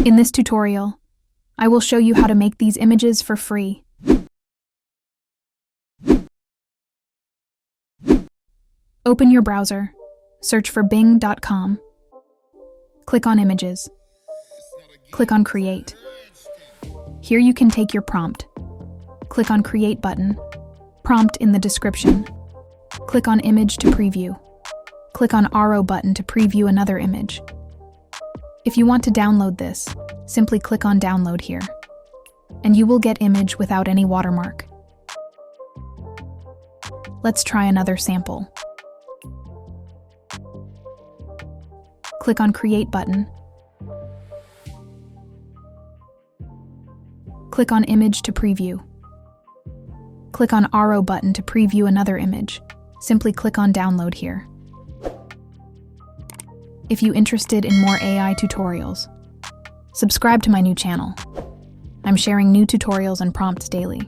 In this tutorial, I will show you how to make these images for free. Open your browser, search for bing.com. Click on Images. Click on Create. Here you can take your prompt. Click on Create button. Prompt in the description. Click on Image to preview. Click on Arrow button to preview another image. If you want to download this, simply click on Download here, and you will get image without any watermark. Let's try another sample. Click on Create button. Click on Image to preview. Click on Arrow button to preview another image. Simply click on Download here. If you're interested in more AI tutorials, subscribe to my new channel. I'm sharing new tutorials and prompts daily.